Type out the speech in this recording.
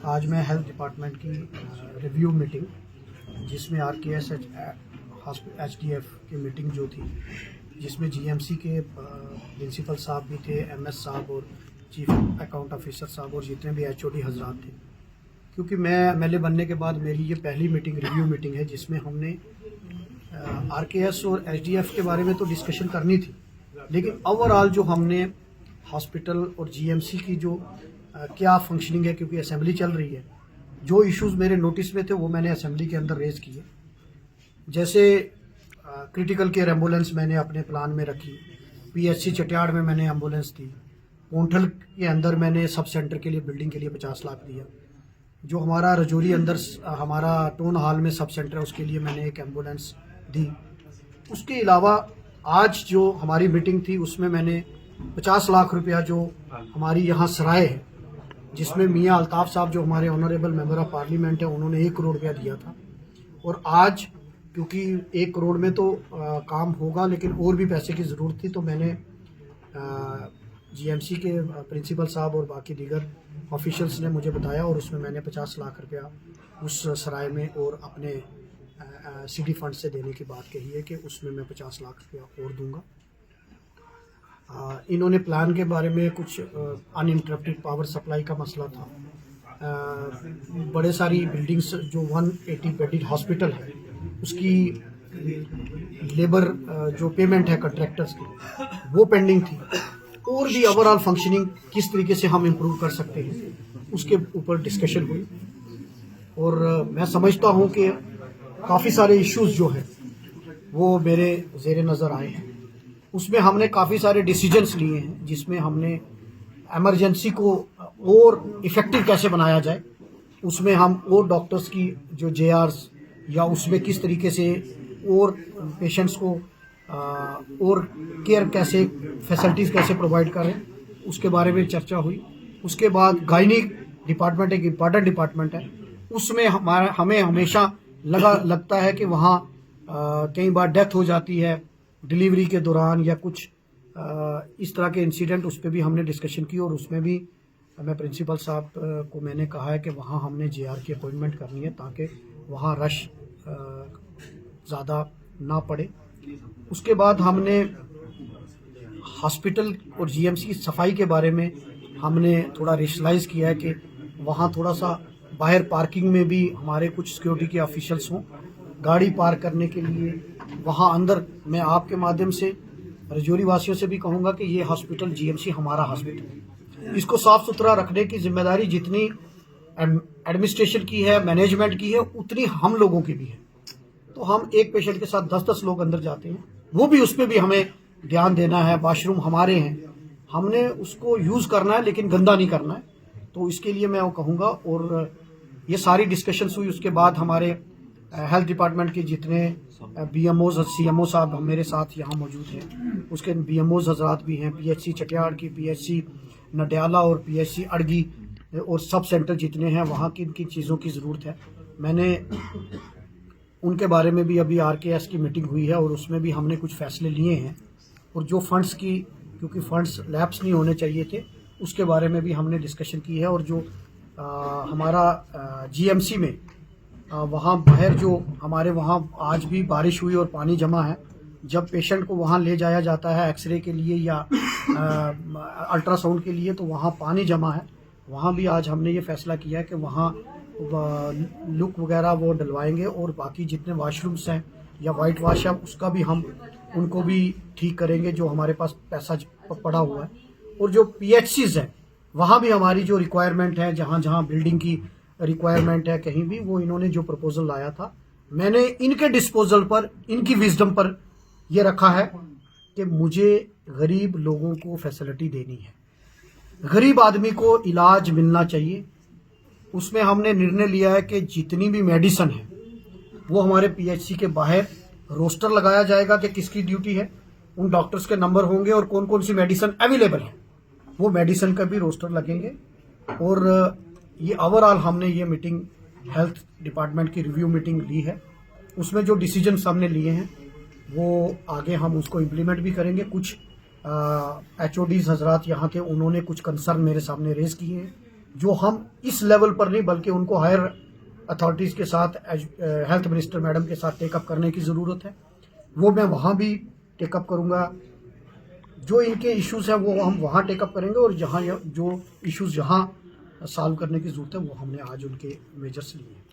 आज मैं health department की रिव्यू मीटिंग, जिसमें RKS HDF की मीटिंग जो थी, जिसमें GMC के प्रिंसिपल साहब भी थे, MS साहब और चीफ अकाउंट ऑफिसर साहब और जितने भी HOD हजरात थे। क्योंकि मैं MLA बनने के बाद मेरी ये पहली मीटिंग रिव्यू मीटिंग है, जिसमें हमने RKS और HDF के बारे में तो डिस्कशन करनी थी, लेकिन ओवरऑल जो हमने हॉस्पिटल और GMC की जो क्या फंक्शनिंग है, क्योंकि असेंबली चल रही है, जो इश्यूज मेरे नोटिस में थे वो मैंने असेंबली के अंदर रेज किए। जैसे क्रिटिकल केयर एम्बुलेंस मैंने अपने प्लान में रखी, PHC चटियाड़ में मैंने एम्बुलेंस दी, पोंठल के अंदर मैंने सब सेंटर के लिए बिल्डिंग के लिए 50 लाख दिया, जो हमारा रजौरी अंदर हमारा टाउन हॉल में सब सेंटर है उसके लिए मैंने एक एम्बुलेंस दी। उसके अलावा आज जो हमारी मीटिंग थी उसमें मैंने 50 लाख रुपया जो हमारी यहाँ सराय है, जिसमें मियाँ अल्ताफ़ साहब जो हमारे ऑनरेबल मेंबर ऑफ पार्लियामेंट है, उन्होंने 1 करोड़ रुपया दिया था। और आज क्योंकि 1 करोड़ में तो काम होगा, लेकिन और भी पैसे की ज़रूरत थी, तो मैंने GMC के प्रिंसिपल साहब और बाकी दीगर ऑफिशियल्स ने मुझे बताया, और उसमें मैंने 50 लाख रुपया उस सराय में और अपने CD फंड से देने की बात कही है कि उसमें मैं 50 लाख रुपया और दूंगा। इन्होंने प्लान के बारे में कुछ अनइंटरप्टेड पावर सप्लाई का मसला था। बड़े सारी बिल्डिंग्स जो 180 बेडेड हॉस्पिटल है, उसकी लेबर जो पेमेंट है कॉन्ट्रैक्टर्स की, वो पेंडिंग थी। और भी ओवरऑल फंक्शनिंग किस तरीके से हम इम्प्रूव कर सकते हैं, उसके ऊपर डिस्कशन हुई। और मैं समझता हूँ कि काफ़ी सारे इश्यूज जो हैं वो मेरे ज़ेरे नज़र आए हैं। उसमें हमने काफ़ी सारे डिसीजंस लिए हैं, जिसमें हमने एमरजेंसी को और इफ़ेक्टिव कैसे बनाया जाए, उसमें हम और डॉक्टर्स की जो JRs या उसमें किस तरीके से और पेशेंट्स को और केयर कैसे फैसिलिटीज़ कैसे प्रोवाइड करें, उसके बारे में चर्चा हुई। उसके बाद गायनिक डिपार्टमेंट एक इम्पॉर्टेंट डिपार्टमेंट है, उसमें हमें हमेशा लगता है कि वहाँ कई बार डेथ हो जाती है डिलीवरी के दौरान या कुछ इस तरह के इंसिडेंट, उस पर भी हमने डिस्कशन की। और उसमें भी मैं प्रिंसिपल साहब को मैंने कहा है कि वहाँ हमने JR की अपॉइंटमेंट करनी है, ताकि वहाँ रश ज़्यादा ना पड़े। उसके बाद हमने हॉस्पिटल और GMC की सफाई के बारे में हमने थोड़ा रेशनलाइज किया है कि वहाँ थोड़ा सा बाहर पार्किंग में भी हमारे कुछ सिक्योरिटी के ऑफिशियल्स हों, गाड़ी पार्क करने के लिए। वहाँ अंदर मैं आपके माध्यम से रजौरी वासियों से भी कहूँगा कि ये हॉस्पिटल GMC हमारा हॉस्पिटल है, इसको साफ़ सुथरा रखने की जिम्मेदारी जितनी एडमिनिस्ट्रेशन की है, मैनेजमेंट की है, उतनी हम लोगों की भी है। तो हम एक पेशेंट के साथ 10-10 लोग अंदर जाते हैं, वो भी उसमें भी हमें ध्यान देना है। वाशरूम हमारे हैं, हमने उसको यूज़ करना है, लेकिन गंदा नहीं करना है। तो इसके लिए मैं वो कहूँगा। और ये सारी डिस्कशंस हुई। उसके बाद हमारे हेल्थ डिपार्टमेंट के जितने BMOs CMO साहब मेरे साथ यहाँ मौजूद हैं, उसके BMOs हजरात भी हैं, PHC चटियाड़ की, PHC नडियाला और PHC अड़गी और सब सेंटर जितने हैं, वहाँ किन किन चीज़ों की ज़रूरत है, मैंने उनके बारे में भी अभी RKS की मीटिंग हुई है, और उसमें भी हमने कुछ फैसले लिए हैं। और जो फंड्स की, क्योंकि फंड्स लैप्स नहीं होने चाहिए थे, उसके बारे में भी हमने डिस्कशन की है। और जो हमारा GMC में वहाँ बाहर जो हमारे वहाँ आज भी बारिश हुई और पानी जमा है, जब पेशेंट को वहाँ ले जाया जाता है एक्सरे के लिए या अल्ट्रासाउंड के लिए, तो वहाँ पानी जमा है। वहाँ भी आज हमने ये फैसला किया है कि वहाँ लुक वगैरह वो डलवाएंगे, और बाकी जितने वाशरूम्स हैं या वाइट वाश है, उसका भी हम उनको भी ठीक करेंगे, जो हमारे पास पैसा पड़ा हुआ है। और जो PHCs हैं, वहाँ भी हमारी जो रिक्वायरमेंट है, जहाँ जहाँ बिल्डिंग की रिक्वायरमेंट है कहीं भी, वो इन्होंने जो प्रपोजल लाया था, मैंने इनके डिस्पोजल पर, इनकी विजडम पर यह रखा है कि मुझे गरीब लोगों को फैसिलिटी देनी है, गरीब आदमी को इलाज मिलना चाहिए। उसमें हमने निर्णय लिया है कि जितनी भी मेडिसिन है वो हमारे PHC के बाहर रोस्टर लगाया जाएगा कि किसकी ड्यूटी है, उन डॉक्टर्स के नंबर होंगे और कौन कौन सी मेडिसिन अवेलेबल है, वो मेडिसिन का भी रोस्टर लगेंगे। और ये ओवरऑल हमने ये मीटिंग हेल्थ डिपार्टमेंट की रिव्यू मीटिंग ली है। उसमें जो डिसीजंस हमने लिए हैं वो आगे हम उसको इम्प्लीमेंट भी करेंगे। कुछ HODs हजरात यहाँ थे, उन्होंने कुछ कंसर्न मेरे सामने रेज किए हैं, जो हम इस लेवल पर नहीं बल्कि उनको हायर अथॉरिटीज़ के साथ हेल्थ मिनिस्टर मैडम के साथ टेकअप करने की ज़रूरत है, वो मैं वहाँ भी टेकअप करूँगा। जो इनके इश्यूज़ हैं वो हम वहाँ टेकअप करेंगे और जहाँ जो इश्यूज़ जहाँ सॉल्व करने की ज़रूरत है वो हमने आज उनके मेजर्स लिए हैं।